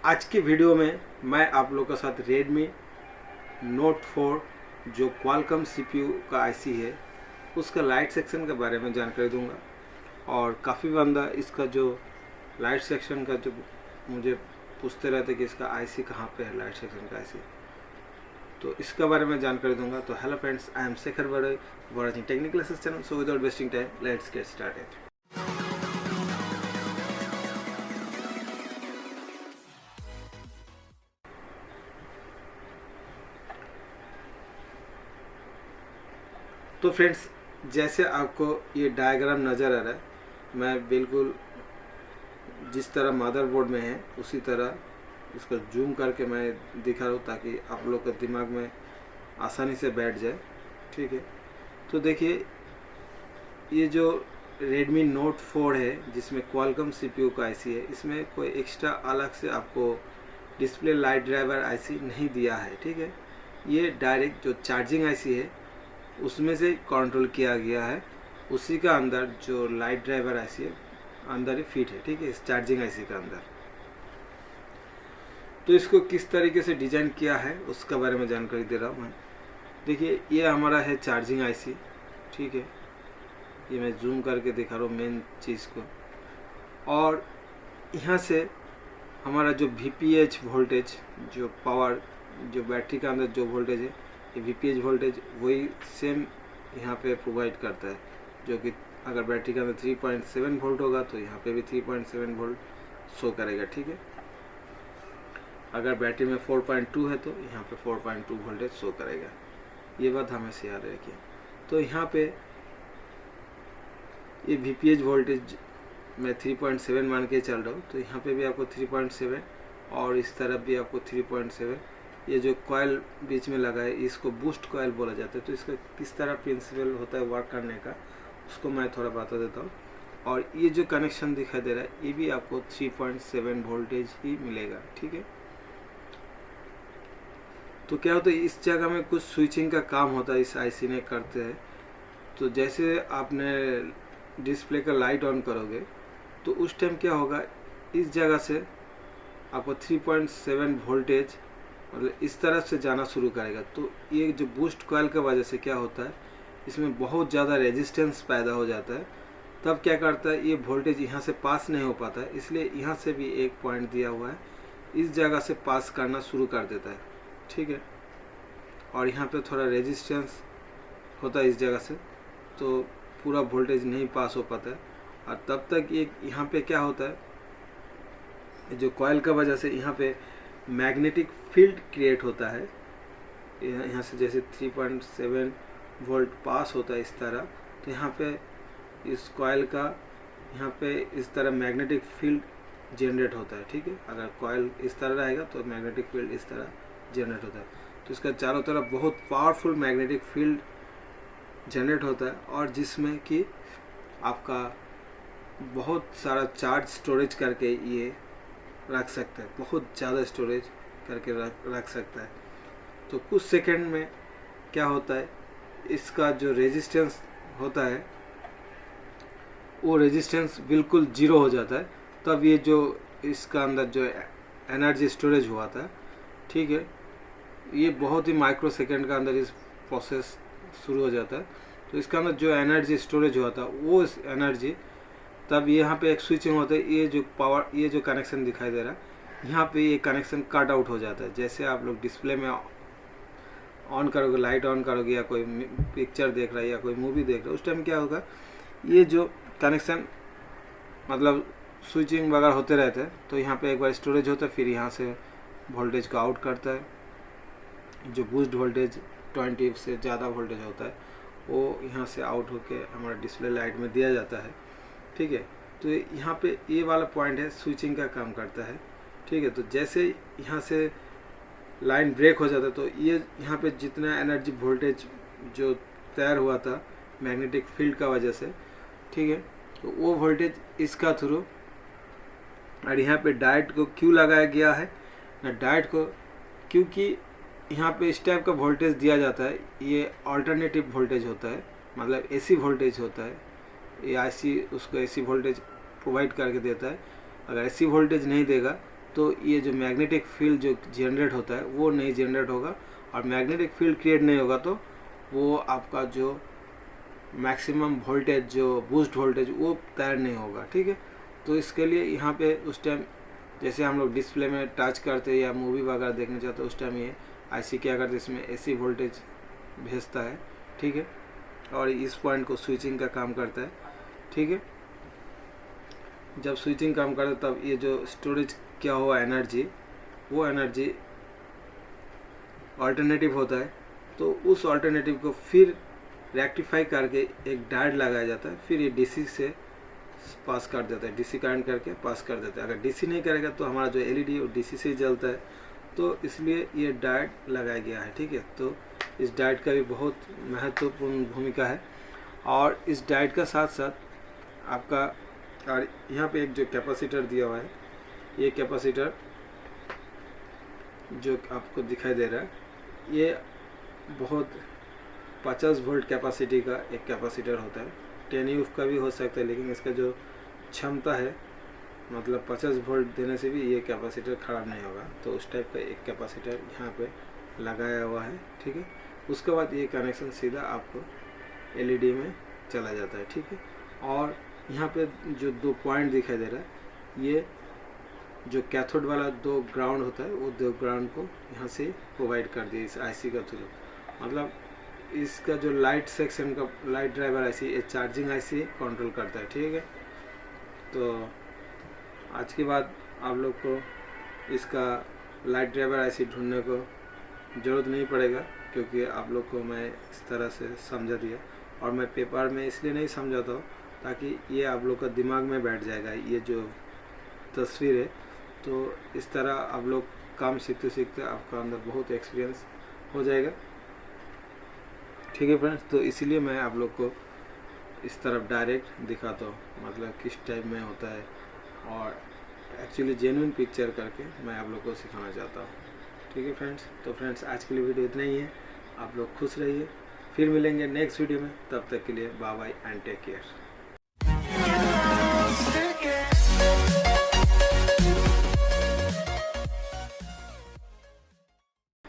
आज की वीडियो में मैं आप लोगों के साथ Redmi Note 4 जो Qualcomm CPU का आईसी है उसका लाइट सेक्शन के बारे में जानकारी दूंगा। और काफ़ी बंदा इसका जो लाइट सेक्शन का जो मुझे पूछते रहते कि इसका आईसी कहाँ पे है, लाइट सेक्शन का आईसी, तो इसके बारे में जानकारी दूंगा। तो hello friends, I am Shekhar Baroi watching technical aces channel. So without wasting time let's get started. तो फ्रेंड्स, जैसे आपको ये डायग्राम नज़र आ रहा है, मैं बिल्कुल जिस तरह मदरबोर्ड में है उसी तरह इसको जूम करके मैं दिखा रहा हूँ ताकि आप लोग के दिमाग में आसानी से बैठ जाए। ठीक है, तो देखिए ये जो Redmi Note 4 है जिसमें Qualcomm CPU का आईसी है, इसमें कोई एक्स्ट्रा अलग से आपको डिस्प्ले लाइट ड्राइवर आईसी नहीं दिया है। ठीक है, ये डायरेक्ट जो चार्जिंग आईसी है उसमें से कंट्रोल किया गया है, उसी का अंदर जो लाइट ड्राइवर आईसी है अंदर ही फिट है। ठीक है, इस चार्जिंग आईसी का अंदर। तो इसको किस तरीके से डिजाइन किया है उसके बारे में जानकारी दे रहा हूँ मैं। देखिए ये हमारा है चार्जिंग आईसी। ठीक है, ये मैं जूम करके दिखा रहा हूँ मेन चीज़ को। और यहाँ से हमारा जो VPH वोल्टेज, जो पावर, जो बैटरी का अंदर जो वोल्टेज है, ये VPH वोल्टेज वही सेम यहाँ पे प्रोवाइड करता है, जो कि अगर बैटरी का अंदर 3.7 वोल्ट होगा तो यहाँ पे भी 3.7 वोल्ट शो करेगा। ठीक है, अगर बैटरी में 4.2 है तो यहाँ पे 4.2 वोल्टेज शो करेगा। ये बात हमेशा याद रखिए। तो यहाँ पे ये VPH वोल्टेज मैं 3.7 मान के चल रहा हूँ, तो यहाँ पे भी आपको 3.7 और इस तरफ भी आपको 3.7। ये जो कॉइल बीच में लगा है इसको बूस्ट कॉइल बोला जाता है। तो इसका किस तरह प्रिंसिपल होता है वर्क करने का उसको मैं थोड़ा बता देता हूँ। और ये जो कनेक्शन दिखाई दे रहा है ये भी आपको 3.7 वोल्टेज ही मिलेगा। ठीक है, तो क्या होता है इस जगह में कुछ स्विचिंग का काम होता है, इस आईसी ने करते हैं। तो जैसे आपने डिस्प्ले का लाइट ऑन करोगे तो उस टाइम क्या होगा, इस जगह से आपको 3.7 वोल्टेज मतलब इस तरफ से जाना शुरू करेगा। तो ये जो बूस्ट कॉइल की वजह से क्या होता है, इसमें बहुत ज़्यादा रेजिस्टेंस पैदा हो जाता है। तब क्या करता है, ये वोल्टेज यहाँ से पास नहीं हो पाता है, इसलिए यहाँ से भी एक पॉइंट दिया हुआ है, इस जगह से पास करना शुरू कर देता है। ठीक है, और यहाँ पे थोड़ा रेजिस्टेंस होता है इस जगह से, तो पूरा वोल्टेज नहीं पास हो पाता है। और तब तक ये यहाँ पे क्या होता है, जो कॉइल का वजह से यहाँ पे मैग्नेटिक फील्ड क्रिएट होता है। यहाँ से जैसे 3.7 वोल्ट पास होता है इस तरह, तो यहाँ पे इस कॉइल का यहाँ पे इस तरह मैग्नेटिक फील्ड जनरेट होता है। ठीक है, अगर कॉइल इस तरह रहेगा तो मैग्नेटिक फील्ड इस तरह जनरेट होता है। तो इसका चारों तरफ बहुत पावरफुल मैग्नेटिक फील्ड जनरेट होता है, और जिसमें कि आपका बहुत सारा चार्ज स्टोरेज करके ये रख सकता है, बहुत ज़्यादा स्टोरेज करके रख सकता है। तो कुछ सेकंड में क्या होता है, इसका जो रेजिस्टेंस होता है वो रेजिस्टेंस बिल्कुल जीरो हो जाता है। तब ये जो इसका अंदर जो एनर्जी स्टोरेज हुआ था, ठीक है, ये बहुत ही माइक्रो सेकेंड का अंदर इस प्रोसेस शुरू हो जाता है। तो इसका अंदर जो एनर्जी स्टोरेज हुआ था वो एनर्जी तब यहाँ पे एक स्विचिंग होता है, ये जो पावर, ये जो कनेक्शन दिखाई दे रहा है यहाँ पे ये कनेक्शन कट आउट हो जाता है। जैसे आप लोग डिस्प्ले में ऑन करोगे, लाइट ऑन करोगे या कोई पिक्चर देख रहा है या कोई मूवी देख रहा है, उस टाइम क्या होगा, ये जो कनेक्शन मतलब स्विचिंग वगैरह होते रहते हैं। तो यहाँ पे एक बार स्टोरेज होता है, फिर यहाँ से वोल्टेज को आउट करता है। जो बूस्ट वोल्टेज 20 से ज़्यादा वोल्टेज होता है वो यहाँ से आउट होके हमारा डिस्प्ले लाइट में दिया जाता है। ठीक है, तो यहाँ पे ये वाला पॉइंट है, स्विचिंग का काम करता है। ठीक है, तो जैसे यहाँ से लाइन ब्रेक हो जाता है तो ये यहाँ पे जितना एनर्जी वोल्टेज जो तैयार हुआ था मैग्नेटिक फील्ड का वजह से, ठीक है, तो वो वोल्टेज इसका थ्रू, और यहाँ पे डायोड को क्यों लगाया गया है ना, डायोड को क्योंकि यहाँ पे इस टाइप का वोल्टेज दिया जाता है, ये अल्टरनेटिव वोल्टेज होता है, मतलब AC वोल्टेज होता है। ये आईसी उसको AC वोल्टेज प्रोवाइड करके देता है। अगर AC वोल्टेज नहीं देगा तो ये जो मैग्नेटिक फील्ड जो जनरेट होता है वो नहीं जनरेट होगा, और मैग्नेटिक फील्ड क्रिएट नहीं होगा तो वो आपका जो मैक्सिमम वोल्टेज जो बूस्ट वोल्टेज वो तैयार नहीं होगा। ठीक है, तो इसके लिए यहाँ पे उस टाइम जैसे हम लोग डिस्प्ले में टच करते हैं या मूवी वगैरह देखना चाहते हैं, उस टाइम ये आईसी क्या करते हैं, इसमें एसी वोल्टेज भेजता है। ठीक है, और इस पॉइंट को स्विचिंग का काम करता है। ठीक है, जब स्विचिंग काम करता है तब ये जो स्टोरेज क्या हुआ एनर्जी, वो एनर्जी अल्टरनेटिव होता है, तो उस अल्टरनेटिव को फिर रेक्टिफाई करके एक डायोड लगाया जाता है, फिर ये डीसी से पास कर देता है, डीसी करंट करके पास कर देता है। अगर डीसी नहीं करेगा तो हमारा जो एलईडी है वो डीसी से ही जलता है, तो इसलिए ये डायोड लगाया गया है। ठीक है, तो इस डायोड का भी बहुत महत्वपूर्ण भूमिका है। और इस डायोड का साथ साथ आपका, और यहाँ पे एक जो कैपेसिटर दिया हुआ है, ये कैपेसिटर जो आपको दिखाई दे रहा है, ये बहुत 50 वोल्ट कैपेसिटी का एक कैपेसिटर होता है। 10 यूफ का भी हो सकता है, लेकिन इसका जो क्षमता है मतलब 50 वोल्ट देने से भी ये कैपेसिटर ख़राब नहीं होगा। तो उस टाइप का एक कैपेसिटर यहाँ पे लगाया हुआ है। ठीक है, उसके बाद ये कनेक्शन सीधा आपको एलईडी में चला जाता है। ठीक है, और यहाँ पे जो 2 पॉइंट दिखाई दे रहा है, ये जो कैथोड वाला 2 ग्राउंड होता है, वो 2 ग्राउंड को यहाँ से प्रोवाइड कर दिया इस आईसी का थ्रू। मतलब इसका जो लाइट सेक्शन का लाइट ड्राइवर आईसी, ये चार्जिंग आईसी कंट्रोल करता है। ठीक है, तो आज के बाद आप लोग को इसका लाइट ड्राइवर आईसी ढूंढने को ज़रूरत नहीं पड़ेगा, क्योंकि आप लोग को मैं इस तरह से समझा दिया। और मैं पेपर में इसलिए नहीं समझाता हूँ ताकि ये आप लोग का दिमाग में बैठ जाएगा ये जो तस्वीर है। तो इस तरह आप लोग काम सीखते सीखते आपका अंदर बहुत एक्सपीरियंस हो जाएगा। ठीक है फ्रेंड्स, तो इसीलिए मैं आप लोग को इस तरफ डायरेक्ट दिखाता हूँ, मतलब किस टाइप में होता है, और एक्चुअली जेन्युइन पिक्चर करके मैं आप लोग को सिखाना चाहता हूँ। ठीक है फ्रेंड्स, तो फ्रेंड्स आज के लिए वीडियो इतना ही है। आप लोग खुश रहिए, फिर मिलेंगे नेक्स्ट वीडियो में। तब तक के लिए bye bye and take care.